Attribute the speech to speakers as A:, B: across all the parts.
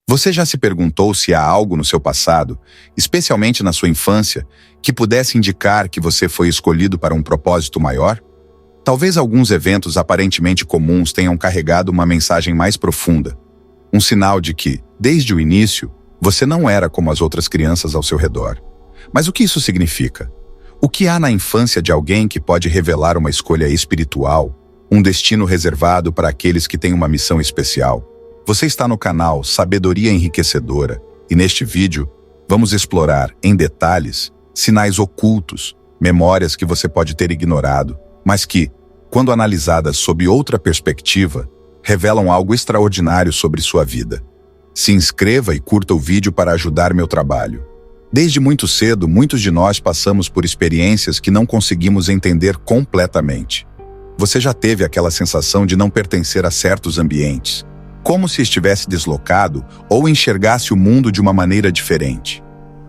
A: Você já se perguntou se há algo no seu passado, especialmente na sua infância, que pudesse indicar que você foi escolhido para um propósito maior? Talvez alguns eventos aparentemente comuns tenham carregado uma mensagem mais profunda, um sinal de que, desde o início, você não era como as outras crianças ao seu redor. Mas o que isso significa? O que há na infância de alguém que pode revelar uma escolha espiritual, um destino reservado para aqueles que têm uma missão especial? Você está no canal Sabedoria Enriquecedora e neste vídeo vamos explorar, em detalhes, sinais ocultos, memórias que você pode ter ignorado, mas que, quando analisadas sob outra perspectiva, revelam algo extraordinário sobre sua vida. Se inscreva e curta o vídeo para ajudar meu trabalho. Desde muito cedo, muitos de nós passamos por experiências que não conseguimos entender completamente. Você já teve aquela sensação de não pertencer a certos ambientes, como se estivesse deslocado ou enxergasse o mundo de uma maneira diferente.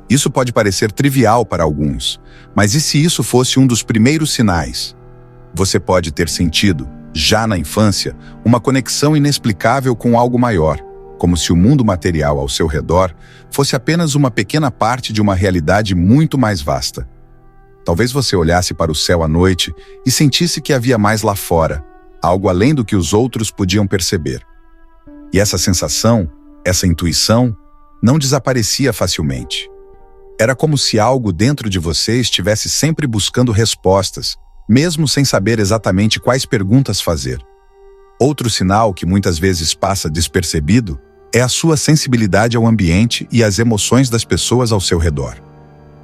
A: Isso pode parecer trivial para alguns, mas e se isso fosse um dos primeiros sinais? Você pode ter sentido, já na infância, uma conexão inexplicável com algo maior, como se o mundo material ao seu redor fosse apenas uma pequena parte de uma realidade muito mais vasta. Talvez você olhasse para o céu à noite e sentisse que havia mais lá fora, algo além do que os outros podiam perceber. E essa sensação, essa intuição, não desaparecia facilmente. Era como se algo dentro de você estivesse sempre buscando respostas, mesmo sem saber exatamente quais perguntas fazer. Outro sinal que muitas vezes passa despercebido é a sua sensibilidade ao ambiente e às emoções das pessoas ao seu redor.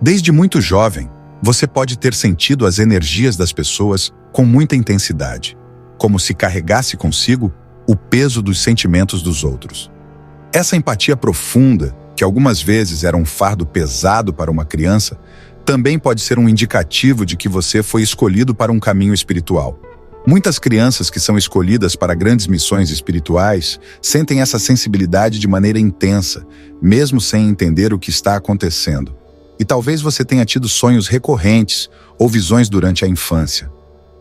A: Desde muito jovem, você pode ter sentido as energias das pessoas com muita intensidade, como se carregasse consigo o peso dos sentimentos dos outros. Essa empatia profunda, que algumas vezes era um fardo pesado para uma criança, também pode ser um indicativo de que você foi escolhido para um caminho espiritual. Muitas crianças que são escolhidas para grandes missões espirituais sentem essa sensibilidade de maneira intensa, mesmo sem entender o que está acontecendo. E talvez você tenha tido sonhos recorrentes ou visões durante a infância.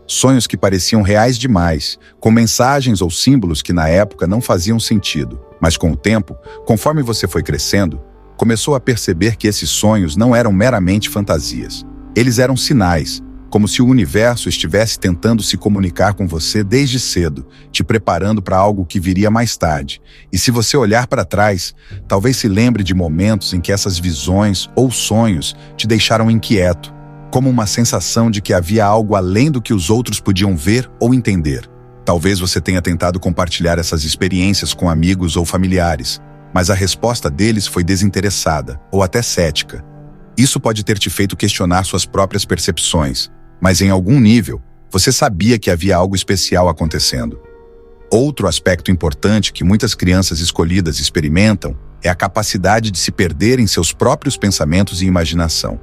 A: Sonhos que pareciam reais demais, com mensagens ou símbolos que na época não faziam sentido. Mas com o tempo, conforme você foi crescendo, começou a perceber que esses sonhos não eram meramente fantasias. Eles eram sinais, como se o universo estivesse tentando se comunicar com você desde cedo, te preparando para algo que viria mais tarde. E se você olhar para trás, talvez se lembre de momentos em que essas visões ou sonhos te deixaram inquieto, como uma sensação de que havia algo além do que os outros podiam ver ou entender. Talvez você tenha tentado compartilhar essas experiências com amigos ou familiares, mas a resposta deles foi desinteressada ou até cética. Isso pode ter te feito questionar suas próprias percepções, mas em algum nível, você sabia que havia algo especial acontecendo. Outro aspecto importante que muitas crianças escolhidas experimentam é a capacidade de se perder em seus próprios pensamentos e imaginação.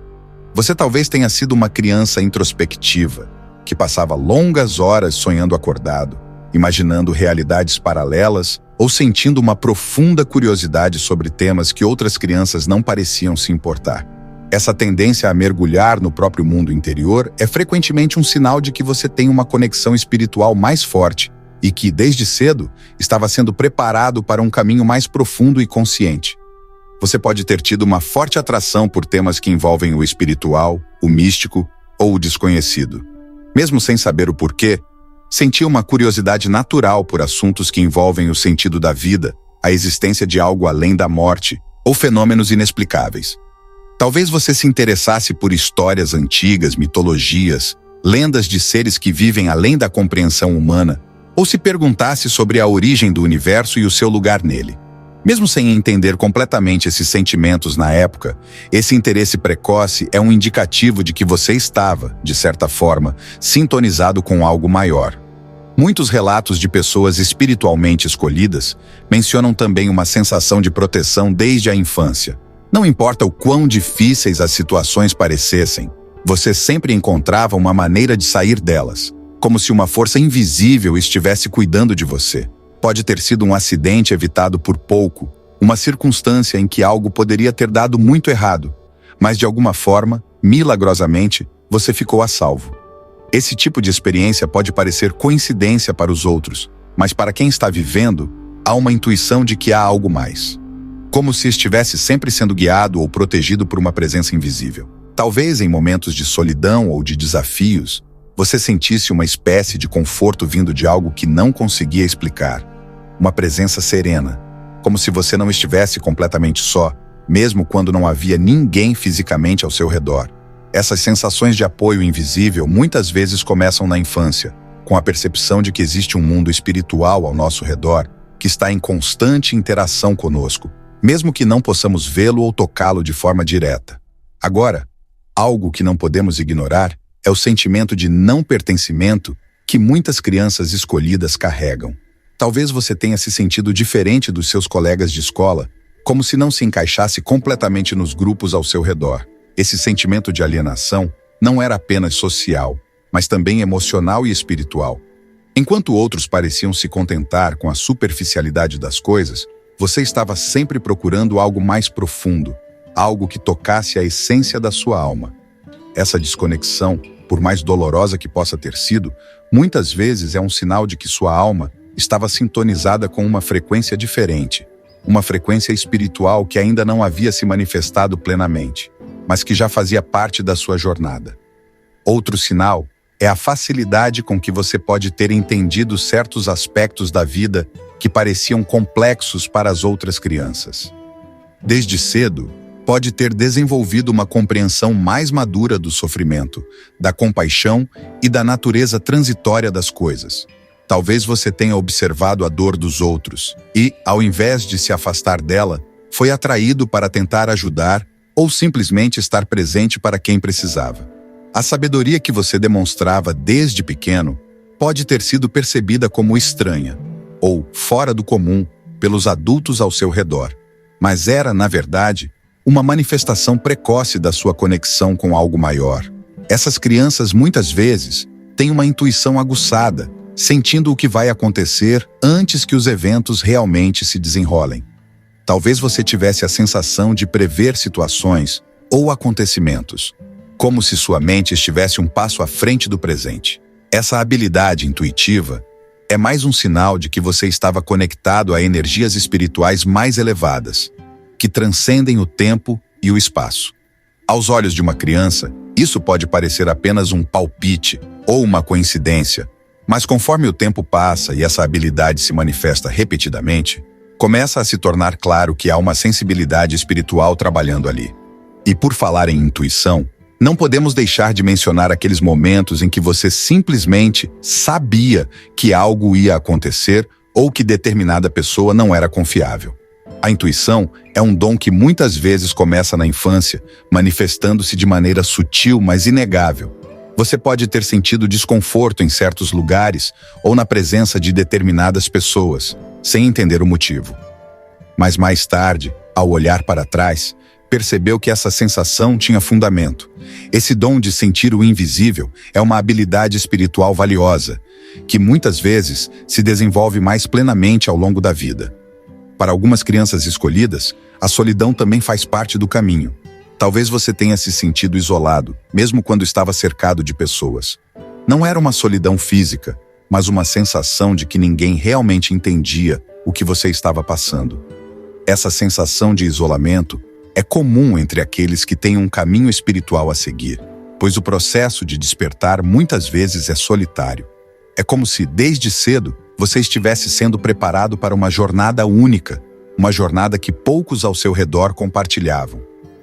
A: Você talvez tenha sido uma criança introspectiva, que passava longas horas sonhando acordado, imaginando realidades paralelas ou sentindo uma profunda curiosidade sobre temas que outras crianças não pareciam se importar. Essa tendência a mergulhar no próprio mundo interior é frequentemente um sinal de que você tem uma conexão espiritual mais forte e que, desde cedo, estava sendo preparado para um caminho mais profundo e consciente. Você pode ter tido uma forte atração por temas que envolvem o espiritual, o místico ou o desconhecido. Mesmo sem saber o porquê, sentia uma curiosidade natural por assuntos que envolvem o sentido da vida, a existência de algo além da morte ou fenômenos inexplicáveis. Talvez você se interessasse por histórias antigas, mitologias, lendas de seres que vivem além da compreensão humana, ou se perguntasse sobre a origem do universo e o seu lugar nele. Mesmo sem entender completamente esses sentimentos na época, esse interesse precoce é um indicativo de que você estava, de certa forma, sintonizado com algo maior. Muitos relatos de pessoas espiritualmente escolhidas mencionam também uma sensação de proteção desde a infância. Não importa o quão difíceis as situações parecessem, você sempre encontrava uma maneira de sair delas, como se uma força invisível estivesse cuidando de você. Pode ter sido um acidente evitado por pouco, uma circunstância em que algo poderia ter dado muito errado, mas de alguma forma, milagrosamente, você ficou a salvo. Esse tipo de experiência pode parecer coincidência para os outros, mas para quem está vivendo, há uma intuição de que há algo mais. como se estivesse sempre sendo guiado ou protegido por uma presença invisível. Talvez em momentos de solidão ou de desafios, você sentisse uma espécie de conforto vindo de algo que não conseguia explicar. Uma presença serena, como se você não estivesse completamente só, mesmo quando não havia ninguém fisicamente ao seu redor. Essas sensações de apoio invisível muitas vezes começam na infância, com a percepção de que existe um mundo espiritual ao nosso redor que está em constante interação conosco, mesmo que não possamos vê-lo ou tocá-lo de forma direta. Agora, algo que não podemos ignorar é o sentimento de não pertencimento que muitas crianças escolhidas carregam. Talvez você tenha se sentido diferente dos seus colegas de escola, como se não se encaixasse completamente nos grupos ao seu redor. Esse sentimento de alienação não era apenas social, mas também emocional e espiritual. Enquanto outros pareciam se contentar com a superficialidade das coisas, você estava sempre procurando algo mais profundo, algo que tocasse a essência da sua alma. Essa desconexão, por mais dolorosa que possa ter sido, muitas vezes é um sinal de que sua alma estava sintonizada com uma frequência diferente, uma frequência espiritual que ainda não havia se manifestado plenamente, mas que já fazia parte da sua jornada. Outro sinal é a facilidade com que você pode ter entendido certos aspectos da vida que pareciam complexos para as outras crianças. Desde cedo, pode ter desenvolvido uma compreensão mais madura do sofrimento, da compaixão e da natureza transitória das coisas. Talvez você tenha observado a dor dos outros e, ao invés de se afastar dela, foi atraído para tentar ajudar ou simplesmente estar presente para quem precisava. A sabedoria que você demonstrava desde pequeno pode ter sido percebida como estranha ou fora do comum pelos adultos ao seu redor, mas era, na verdade, uma manifestação precoce da sua conexão com algo maior. Essas crianças muitas vezes têm uma intuição aguçada, sentindo o que vai acontecer antes que os eventos realmente se desenrolem. Talvez você tivesse a sensação de prever situações ou acontecimentos, como se sua mente estivesse um passo à frente do presente. Essa habilidade intuitiva é mais um sinal de que você estava conectado a energias espirituais mais elevadas, que transcendem o tempo e o espaço. Aos olhos de uma criança, isso pode parecer apenas um palpite ou uma coincidência, mas conforme o tempo passa e essa habilidade se manifesta repetidamente, começa a se tornar claro que há uma sensibilidade espiritual trabalhando ali. E por falar em intuição, não podemos deixar de mencionar aqueles momentos em que você simplesmente sabia que algo ia acontecer ou que determinada pessoa não era confiável. A intuição é um dom que muitas vezes começa na infância, manifestando-se de maneira sutil, mas inegável. Você pode ter sentido desconforto em certos lugares ou na presença de determinadas pessoas, sem entender o motivo. Mas mais tarde, ao olhar para trás, percebeu que essa sensação tinha fundamento. Esse dom de sentir o invisível é uma habilidade espiritual valiosa, que muitas vezes se desenvolve mais plenamente ao longo da vida. Para algumas crianças escolhidas, a solidão também faz parte do caminho. Talvez você tenha se sentido isolado, mesmo quando estava cercado de pessoas. Não era uma solidão física, mas uma sensação de que ninguém realmente entendia o que você estava passando. Essa sensação de isolamento é comum entre aqueles que têm um caminho espiritual a seguir, pois o processo de despertar muitas vezes é solitário. É como se, desde cedo, você estivesse sendo preparado para uma jornada única, uma jornada que poucos ao seu redor compartilhavam.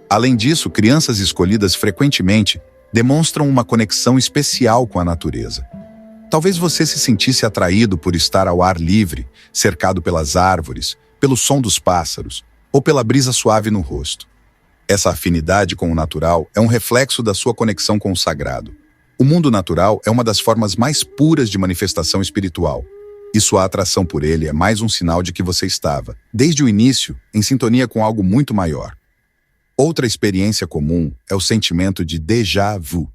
A: Além disso, crianças escolhidas frequentemente demonstram uma conexão especial com a natureza. Talvez você se sentisse atraído por estar ao ar livre, cercado pelas árvores, pelo som dos pássaros, ou pela brisa suave no rosto. Essa afinidade com o natural é um reflexo da sua conexão com o sagrado. O mundo natural é uma das formas mais puras de manifestação espiritual, e sua atração por ele é mais um sinal de que você estava, desde o início, em sintonia com algo muito maior. Outra experiência comum é o sentimento de déjà vu.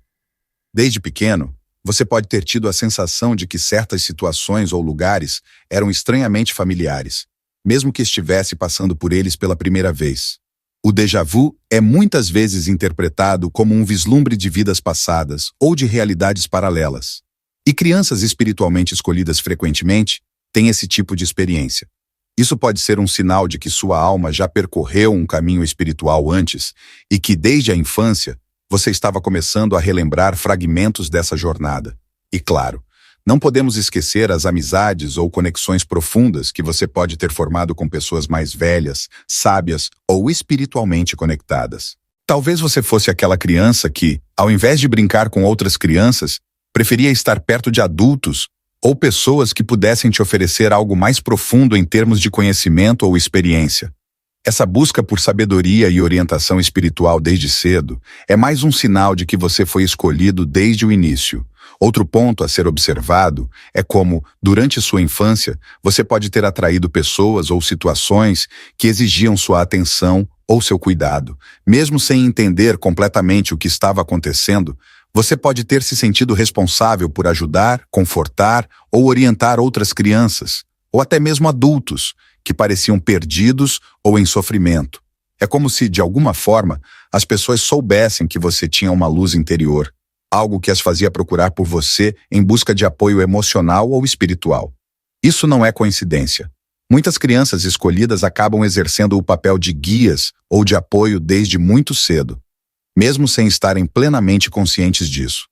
A: Desde pequeno, você pode ter tido a sensação de que certas situações ou lugares eram estranhamente familiares, mesmo que estivesse passando por eles pela primeira vez. O déjà vu é muitas vezes interpretado como um vislumbre de vidas passadas ou de realidades paralelas. E crianças espiritualmente escolhidas frequentemente têm esse tipo de experiência. Isso pode ser um sinal de que sua alma já percorreu um caminho espiritual antes e que, desde a infância, você estava começando a relembrar fragmentos dessa jornada. E claro, não podemos esquecer as amizades ou conexões profundas que você pode ter formado com pessoas mais velhas, sábias ou espiritualmente conectadas. Talvez você fosse aquela criança que, ao invés de brincar com outras crianças, preferia estar perto de adultos ou pessoas que pudessem te oferecer algo mais profundo em termos de conhecimento ou experiência. Essa busca por sabedoria e orientação espiritual desde cedo é mais um sinal de que você foi escolhido desde o início. Outro ponto a ser observado é como, durante sua infância, você pode ter atraído pessoas ou situações que exigiam sua atenção ou seu cuidado. Mesmo sem entender completamente o que estava acontecendo, você pode ter se sentido responsável por ajudar, confortar ou orientar outras crianças, ou até mesmo adultos, que pareciam perdidos ou em sofrimento. É como se, de alguma forma, as pessoas soubessem que você tinha uma luz interior, algo que as fazia procurar por você em busca de apoio emocional ou espiritual. Isso não é coincidência. Muitas crianças escolhidas acabam exercendo o papel de guias ou de apoio desde muito cedo, mesmo sem estarem plenamente conscientes disso.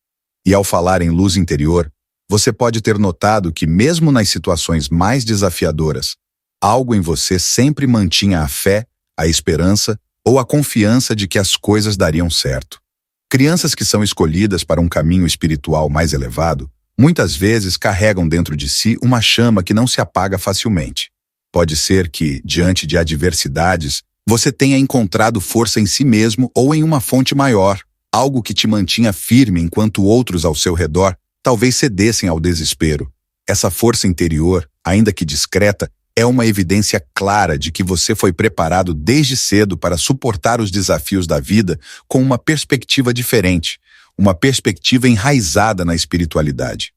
A: E ao falar em luz interior, você pode ter notado que, mesmo nas situações mais desafiadoras, algo em você sempre mantinha a fé, a esperança ou a confiança de que as coisas dariam certo. Crianças que são escolhidas para um caminho espiritual mais elevado, muitas vezes carregam dentro de si uma chama que não se apaga facilmente. Pode ser que, diante de adversidades, você tenha encontrado força em si mesmo ou em uma fonte maior, algo que te mantinha firme enquanto outros ao seu redor talvez cedessem ao desespero. Essa força interior, ainda que discreta, é uma evidência clara de que você foi preparado desde cedo para suportar os desafios da vida com uma perspectiva diferente, uma perspectiva enraizada na espiritualidade.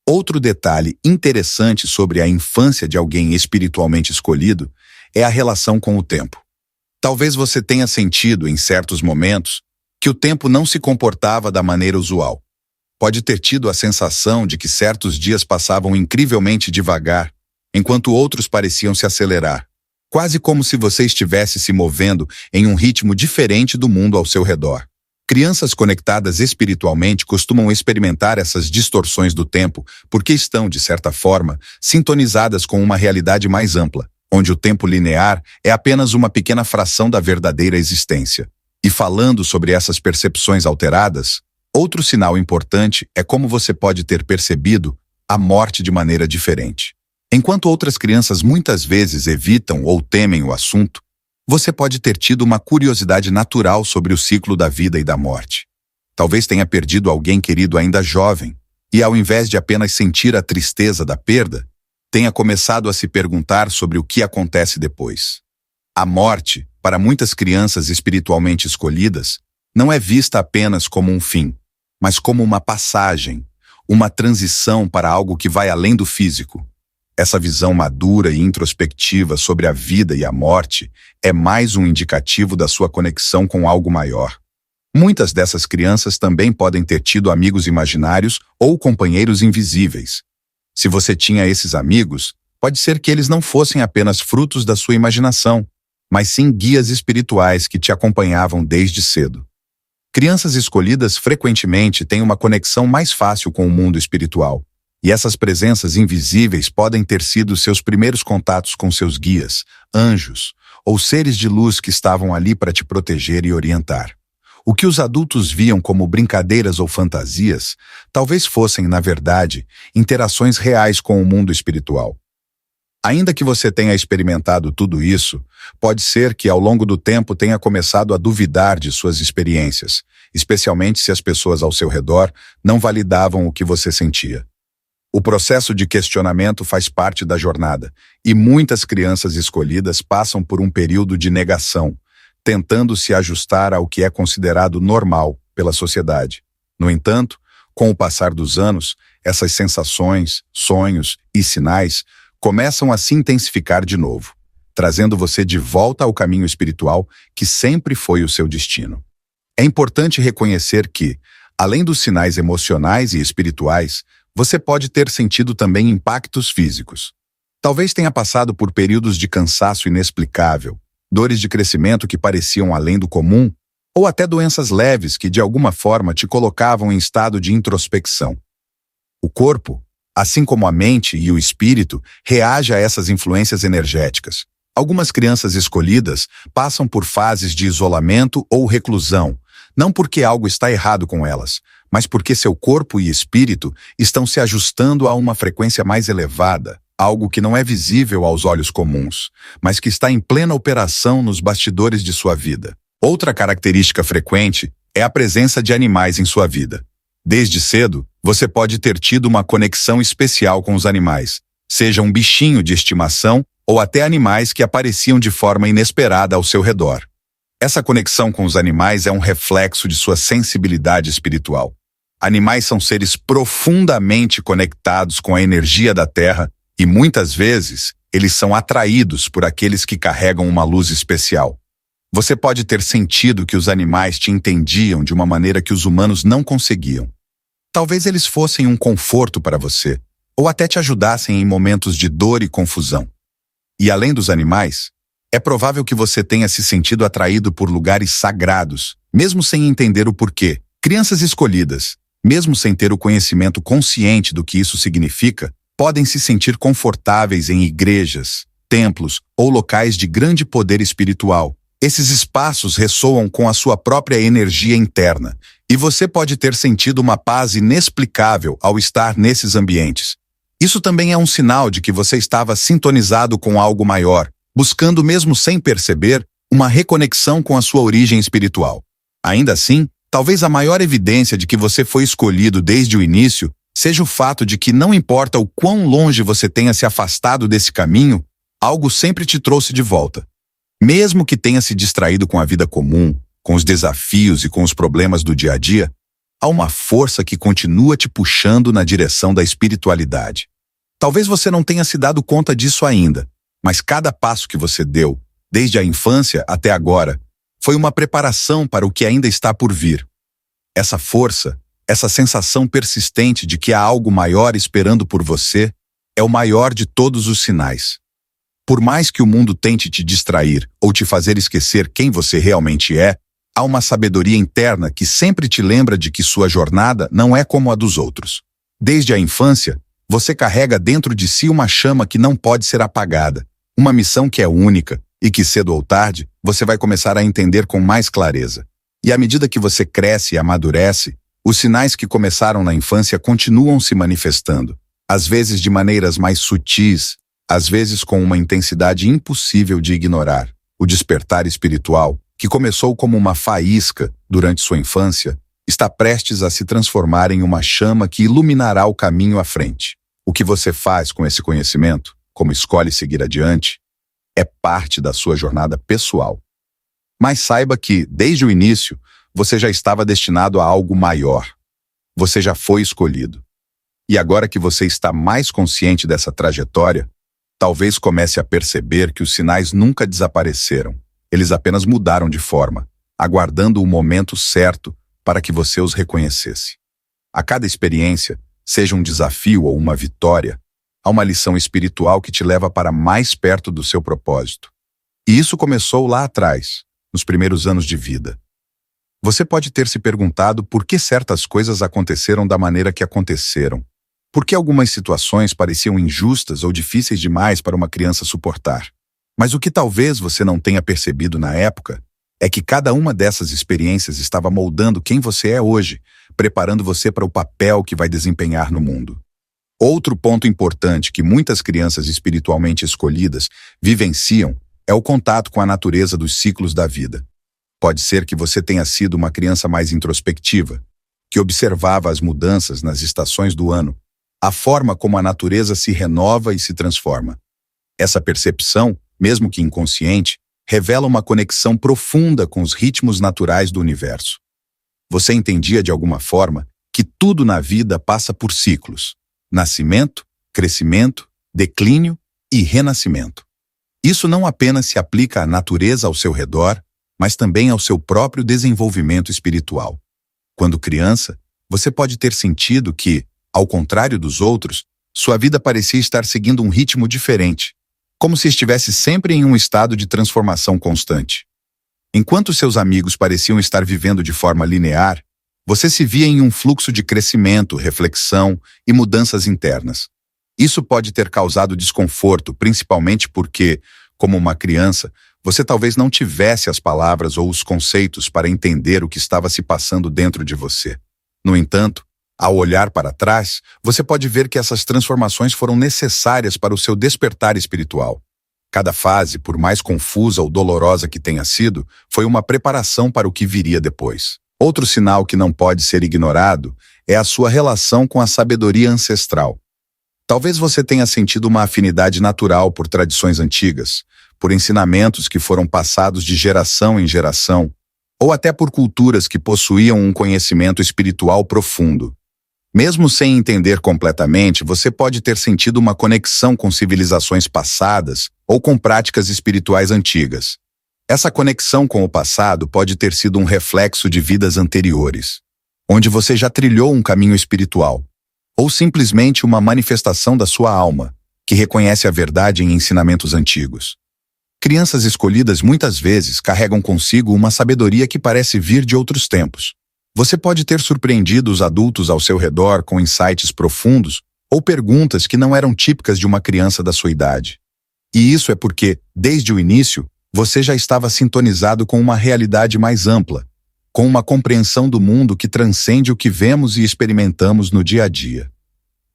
A: Outro detalhe interessante sobre a infância de alguém espiritualmente escolhido é a relação com o tempo. Talvez você tenha sentido, em certos momentos, que o tempo não se comportava da maneira usual. Pode ter tido a sensação de que certos dias passavam incrivelmente devagar, enquanto outros pareciam se acelerar, quase como se você estivesse se movendo em um ritmo diferente do mundo ao seu redor. Crianças conectadas espiritualmente costumam experimentar essas distorções do tempo porque estão, de certa forma, sintonizadas com uma realidade mais ampla, onde o tempo linear é apenas uma pequena fração da verdadeira existência. E falando sobre essas percepções alteradas, outro sinal importante é como você pode ter percebido a morte de maneira diferente. Enquanto outras crianças muitas vezes evitam ou temem o assunto, você pode ter tido uma curiosidade natural sobre o ciclo da vida e da morte. Talvez tenha perdido alguém querido ainda jovem, e ao invés de apenas sentir a tristeza da perda, tenha começado a se perguntar sobre o que acontece depois. A morte, para muitas crianças espiritualmente escolhidas, não é vista apenas como um fim, mas como uma passagem, uma transição para algo que vai além do físico. Essa visão madura e introspectiva sobre a vida e a morte é mais um indicativo da sua conexão com algo maior. Muitas dessas crianças também podem ter tido amigos imaginários ou companheiros invisíveis. Se você tinha esses amigos, pode ser que eles não fossem apenas frutos da sua imaginação, mas sim guias espirituais que te acompanhavam desde cedo. Crianças escolhidas frequentemente têm uma conexão mais fácil com o mundo espiritual. E essas presenças invisíveis podem ter sido seus primeiros contatos com seus guias, anjos, ou seres de luz que estavam ali para te proteger e orientar. O que os adultos viam como brincadeiras ou fantasias, talvez fossem, na verdade, interações reais com o mundo espiritual. Ainda que você tenha experimentado tudo isso, pode ser que ao longo do tempo tenha começado a duvidar de suas experiências, especialmente se as pessoas ao seu redor não validavam o que você sentia. O processo de questionamento faz parte da jornada, e muitas crianças escolhidas passam por um período de negação, tentando se ajustar ao que é considerado normal pela sociedade. No entanto, com o passar dos anos, essas sensações, sonhos e sinais começam a se intensificar de novo, trazendo você de volta ao caminho espiritual que sempre foi o seu destino. É importante reconhecer que, além dos sinais emocionais e espirituais, você pode ter sentido também impactos físicos. Talvez tenha passado por períodos de cansaço inexplicável, dores de crescimento que pareciam além do comum, ou até doenças leves que de alguma forma te colocavam em estado de introspecção. O corpo, assim como a mente e o espírito, reage a essas influências energéticas. Algumas crianças escolhidas passam por fases de isolamento ou reclusão, não porque algo está errado com elas, mas porque seu corpo e espírito estão se ajustando a uma frequência mais elevada, algo que não é visível aos olhos comuns, mas que está em plena operação nos bastidores de sua vida. Outra característica frequente é a presença de animais em sua vida. Desde cedo, você pode ter tido uma conexão especial com os animais, seja um bichinho de estimação ou até animais que apareciam de forma inesperada ao seu redor. Essa conexão com os animais é um reflexo de sua sensibilidade espiritual. Animais são seres profundamente conectados com a energia da Terra e muitas vezes eles são atraídos por aqueles que carregam uma luz especial. Você pode ter sentido que os animais te entendiam de uma maneira que os humanos não conseguiam. Talvez eles fossem um conforto para você, ou até te ajudassem em momentos de dor e confusão. E além dos animais, é provável que você tenha se sentido atraído por lugares sagrados, mesmo sem entender o porquê. Crianças escolhidas, mesmo sem ter o conhecimento consciente do que isso significa, podem se sentir confortáveis em igrejas, templos ou locais de grande poder espiritual. Esses espaços ressoam com a sua própria energia interna, e você pode ter sentido uma paz inexplicável ao estar nesses ambientes. Isso também é um sinal de que você estava sintonizado com algo maior, buscando mesmo sem perceber, uma reconexão com a sua origem espiritual. Ainda assim, talvez a maior evidência de que você foi escolhido desde o início seja o fato de que não importa o quão longe você tenha se afastado desse caminho, algo sempre te trouxe de volta. Mesmo que tenha se distraído com a vida comum, com os desafios e com os problemas do dia a dia, há uma força que continua te puxando na direção da espiritualidade. Talvez você não tenha se dado conta disso ainda, mas cada passo que você deu, desde a infância até agora, foi uma preparação para o que ainda está por vir. Essa força, essa sensação persistente de que há algo maior esperando por você, é o maior de todos os sinais. Por mais que o mundo tente te distrair ou te fazer esquecer quem você realmente é, há uma sabedoria interna que sempre te lembra de que sua jornada não é como a dos outros. Desde a infância, você carrega dentro de si uma chama que não pode ser apagada, uma missão que é única e que cedo ou tarde você vai começar a entender com mais clareza. E à medida que você cresce e amadurece, os sinais que começaram na infância continuam se manifestando, às vezes de maneiras mais sutis, às vezes com uma intensidade impossível de ignorar. O despertar espiritual, que começou como uma faísca durante sua infância, está prestes a se transformar em uma chama que iluminará o caminho à frente. O que você faz com esse conhecimento, como escolhe seguir adiante, é parte da sua jornada pessoal. Mas saiba que, desde o início, você já estava destinado a algo maior. Você já foi escolhido. E agora que você está mais consciente dessa trajetória, talvez comece a perceber que os sinais nunca desapareceram. Eles apenas mudaram de forma, aguardando o momento certo para que você os reconhecesse. A cada experiência, seja um desafio ou uma vitória, há uma lição espiritual que te leva para mais perto do seu propósito. E isso começou lá atrás, nos primeiros anos de vida. Você pode ter se perguntado por que certas coisas aconteceram da maneira que aconteceram. Por que algumas situações pareciam injustas ou difíceis demais para uma criança suportar? Mas o que talvez você não tenha percebido na época é que cada uma dessas experiências estava moldando quem você é hoje, preparando você para o papel que vai desempenhar no mundo. Outro ponto importante que muitas crianças espiritualmente escolhidas vivenciam é o contato com a natureza dos ciclos da vida. Pode ser que você tenha sido uma criança mais introspectiva, que observava as mudanças nas estações do ano, a forma como a natureza se renova e se transforma. Essa percepção, mesmo que inconsciente, revela uma conexão profunda com os ritmos naturais do universo. Você entendia de alguma forma que tudo na vida passa por ciclos: nascimento, crescimento, declínio e renascimento. Isso não apenas se aplica à natureza ao seu redor, mas também ao seu próprio desenvolvimento espiritual. Quando criança, você pode ter sentido que, ao contrário dos outros, Sua vida parecia estar seguindo um ritmo diferente, como se estivesse sempre em um estado de transformação constante. Enquanto seus amigos pareciam estar vivendo de forma linear, você se via em um fluxo de crescimento, reflexão e mudanças internas. Isso pode ter causado desconforto, principalmente porque, como uma criança, você talvez não tivesse as palavras ou os conceitos para entender o que estava se passando dentro de você. No entanto, ao olhar para trás, você pode ver que essas transformações foram necessárias para o seu despertar espiritual. Cada fase, por mais confusa ou dolorosa que tenha sido, foi uma preparação para o que viria depois. Outro sinal que não pode ser ignorado é a sua relação com a sabedoria ancestral. Talvez você tenha sentido uma afinidade natural por tradições antigas, por ensinamentos que foram passados de geração em geração, ou até por culturas que possuíam um conhecimento espiritual profundo. Mesmo sem entender completamente, você pode ter sentido uma conexão com civilizações passadas ou com práticas espirituais antigas. Essa conexão com o passado pode ter sido um reflexo de vidas anteriores, onde você já trilhou um caminho espiritual, ou simplesmente uma manifestação da sua alma, que reconhece a verdade em ensinamentos antigos. Crianças escolhidas muitas vezes carregam consigo uma sabedoria que parece vir de outros tempos. Você pode ter surpreendido os adultos ao seu redor com insights profundos ou perguntas que não eram típicas de uma criança da sua idade. E isso é porque, desde o início, você já estava sintonizado com uma realidade mais ampla, com uma compreensão do mundo que transcende o que vemos e experimentamos no dia a dia.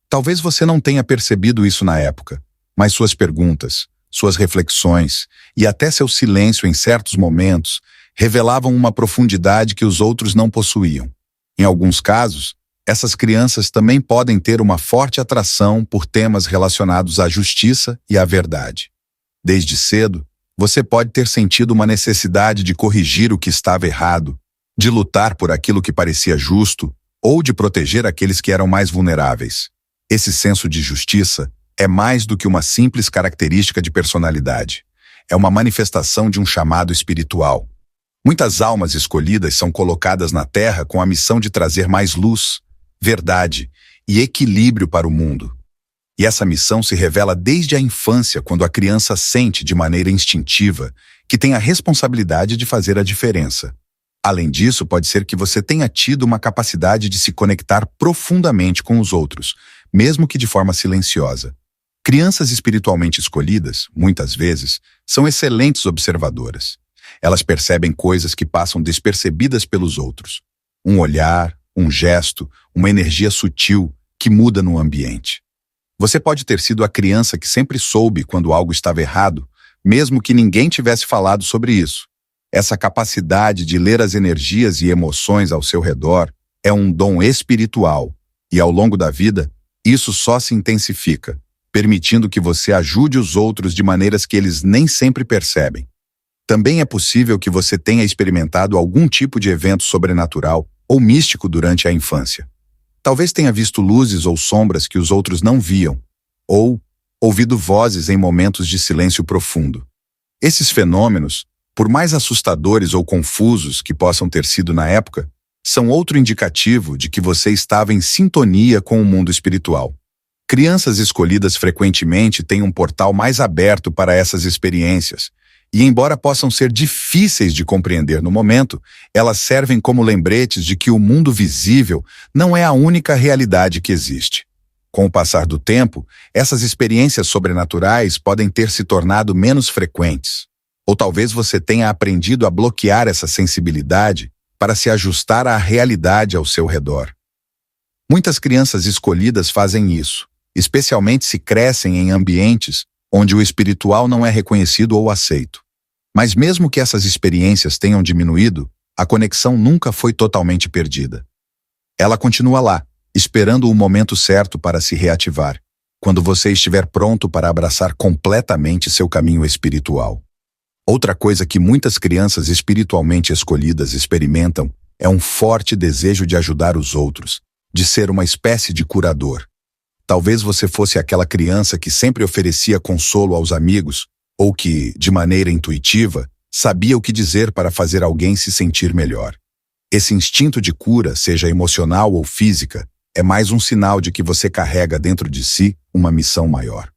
A: Talvez você não tenha percebido isso na época, mas suas perguntas, suas reflexões e até seu silêncio em certos momentos revelavam uma profundidade que os outros não possuíam. Em alguns casos, essas crianças também podem ter uma forte atração por temas relacionados à justiça e à verdade. Desde cedo, você pode ter sentido uma necessidade de corrigir o que estava errado, de lutar por aquilo que parecia justo ou de proteger aqueles que eram mais vulneráveis. Esse senso de justiça é mais do que uma simples característica de personalidade. É uma manifestação de um chamado espiritual. Muitas almas escolhidas são colocadas na Terra com a missão de trazer mais luz, verdade e equilíbrio para o mundo. E essa missão se revela desde a infância, quando a criança sente de maneira instintiva que tem a responsabilidade de fazer a diferença. Além disso, pode ser que você tenha tido uma capacidade de se conectar profundamente com os outros, mesmo que de forma silenciosa. Crianças espiritualmente escolhidas, muitas vezes, são excelentes observadoras. Elas percebem coisas que passam despercebidas pelos outros. Um olhar, um gesto, uma energia sutil que muda no ambiente. Você pode ter sido a criança que sempre soube quando algo estava errado, mesmo que ninguém tivesse falado sobre isso. Essa capacidade de ler as energias e emoções ao seu redor é um dom espiritual, e ao longo da vida, isso só se intensifica, permitindo que você ajude os outros de maneiras que eles nem sempre percebem. Também é possível que você tenha experimentado algum tipo de evento sobrenatural ou místico durante a infância. Talvez tenha visto luzes ou sombras que os outros não viam, ou ouvido vozes em momentos de silêncio profundo. Esses fenômenos, por mais assustadores ou confusos que possam ter sido na época, são outro indicativo de que você estava em sintonia com o mundo espiritual. Crianças escolhidas frequentemente têm um portal mais aberto para essas experiências, e embora possam ser difíceis de compreender no momento, elas servem como lembretes de que o mundo visível não é a única realidade que existe. Com o passar do tempo, essas experiências sobrenaturais podem ter se tornado menos frequentes. Ou talvez você tenha aprendido a bloquear essa sensibilidade para se ajustar à realidade ao seu redor. Muitas crianças escolhidas fazem isso, especialmente se crescem em ambientes onde o espiritual não é reconhecido ou aceito. Mas mesmo que essas experiências tenham diminuído, a conexão nunca foi totalmente perdida. Ela continua lá, esperando o momento certo para se reativar, quando você estiver pronto para abraçar completamente seu caminho espiritual. Outra coisa que muitas crianças espiritualmente escolhidas experimentam é um forte desejo de ajudar os outros, de ser uma espécie de curador. Talvez você fosse aquela criança que sempre oferecia consolo aos amigos, ou que, de maneira intuitiva, sabia o que dizer para fazer alguém se sentir melhor. Esse instinto de cura, seja emocional ou física, é mais um sinal de que você carrega dentro de si uma missão maior.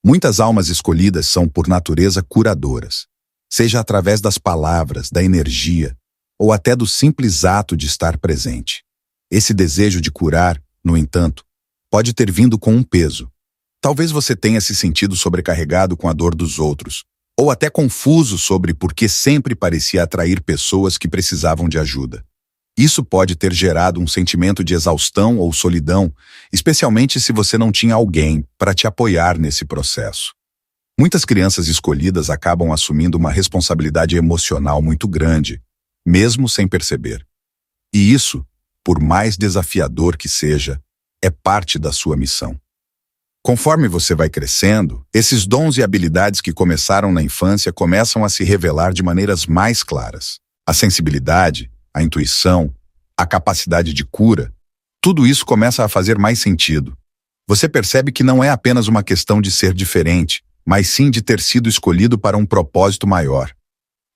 A: Muitas almas escolhidas são, por natureza, curadoras, seja através das palavras, da energia, ou até do simples ato de estar presente. Esse desejo de curar, no entanto, pode ter vindo com um peso. Talvez você tenha se sentido sobrecarregado com a dor dos outros, ou até confuso sobre por que sempre parecia atrair pessoas que precisavam de ajuda. Isso pode ter gerado um sentimento de exaustão ou solidão, especialmente se você não tinha alguém para te apoiar nesse processo. Muitas crianças escolhidas acabam assumindo uma responsabilidade emocional muito grande, mesmo sem perceber. E isso, por mais desafiador que seja, é parte da sua missão. Conforme você vai crescendo, esses dons e habilidades que começaram na infância começam a se revelar de maneiras mais claras. A sensibilidade, a intuição, a capacidade de cura, tudo isso começa a fazer mais sentido. Você percebe que não é apenas uma questão de ser diferente, mas sim de ter sido escolhido para um propósito maior.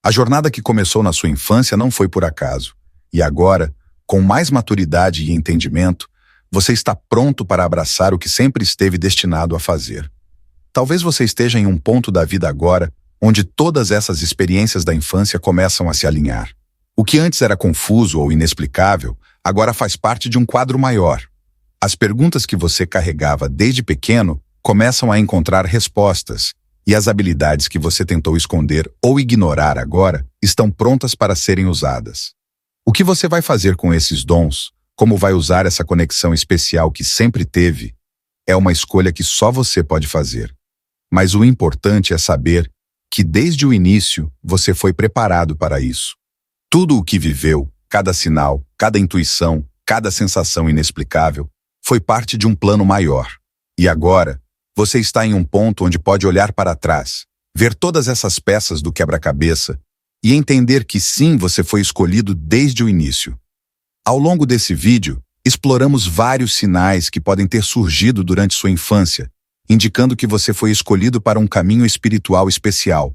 A: A jornada que começou na sua infância não foi por acaso, e agora, com mais maturidade e entendimento, você está pronto para abraçar o que sempre esteve destinado a fazer. Talvez você esteja em um ponto da vida agora onde todas essas experiências da infância começam a se alinhar. O que antes era confuso ou inexplicável, agora faz parte de um quadro maior. As perguntas que você carregava desde pequeno começam a encontrar respostas, e as habilidades que você tentou esconder ou ignorar agora estão prontas para serem usadas. O que você vai fazer com esses dons? Como vai usar essa conexão especial que sempre teve? É uma escolha que só você pode fazer. Mas o importante é saber que desde o início você foi preparado para isso. Tudo o que viveu, cada sinal, cada intuição, cada sensação inexplicável, foi parte de um plano maior. E agora, você está em um ponto onde pode olhar para trás, ver todas essas peças do quebra-cabeça e entender que sim, você foi escolhido desde o início. Ao longo desse vídeo, exploramos vários sinais que podem ter surgido durante sua infância, indicando que você foi escolhido para um caminho espiritual especial.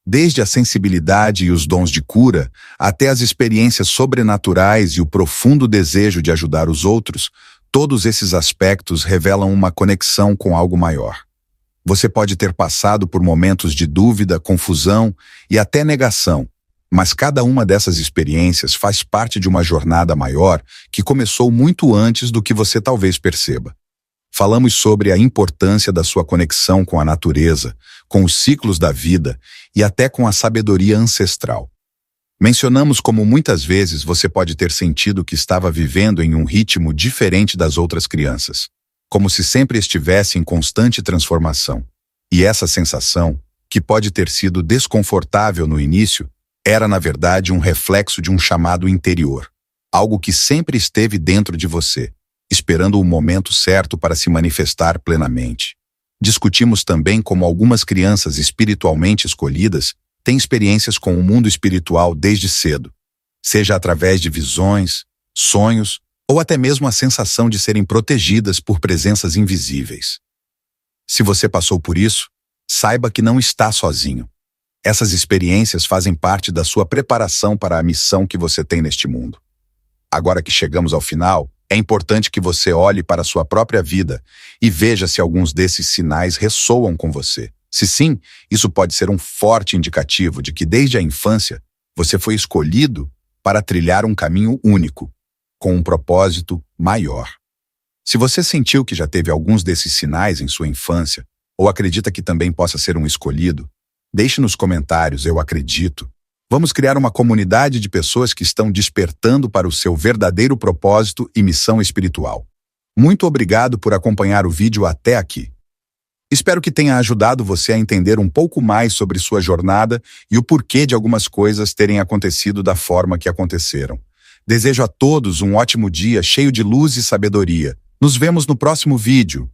A: Desde a sensibilidade e os dons de cura, até as experiências sobrenaturais e o profundo desejo de ajudar os outros, todos esses aspectos revelam uma conexão com algo maior. Você pode ter passado por momentos de dúvida, confusão e até negação, mas cada uma dessas experiências faz parte de uma jornada maior que começou muito antes do que você talvez perceba. Falamos sobre a importância da sua conexão com a natureza, com os ciclos da vida e até com a sabedoria ancestral. Mencionamos como muitas vezes você pode ter sentido que estava vivendo em um ritmo diferente das outras crianças, como se sempre estivesse em constante transformação. E essa sensação, que pode ter sido desconfortável no início, era, na verdade, um reflexo de um chamado interior, algo que sempre esteve dentro de você, esperando o momento certo para se manifestar plenamente. Discutimos também como algumas crianças espiritualmente escolhidas têm experiências com o mundo espiritual desde cedo, seja através de visões, sonhos ou até mesmo a sensação de serem protegidas por presenças invisíveis. Se você passou por isso, saiba que não está sozinho. Essas experiências fazem parte da sua preparação para a missão que você tem neste mundo. Agora que chegamos ao final, é importante que você olhe para a sua própria vida e veja se alguns desses sinais ressoam com você. Se sim, isso pode ser um forte indicativo de que desde a infância você foi escolhido para trilhar um caminho único, com um propósito maior. Se você sentiu que já teve alguns desses sinais em sua infância, ou acredita que também possa ser um escolhido, deixe nos comentários, eu acredito. Vamos criar uma comunidade de pessoas que estão despertando para o seu verdadeiro propósito e missão espiritual. Muito obrigado por acompanhar o vídeo até aqui. Espero que tenha ajudado você a entender um pouco mais sobre sua jornada e o porquê de algumas coisas terem acontecido da forma que aconteceram. Desejo a todos um ótimo dia cheio de luz e sabedoria. Nos vemos no próximo vídeo.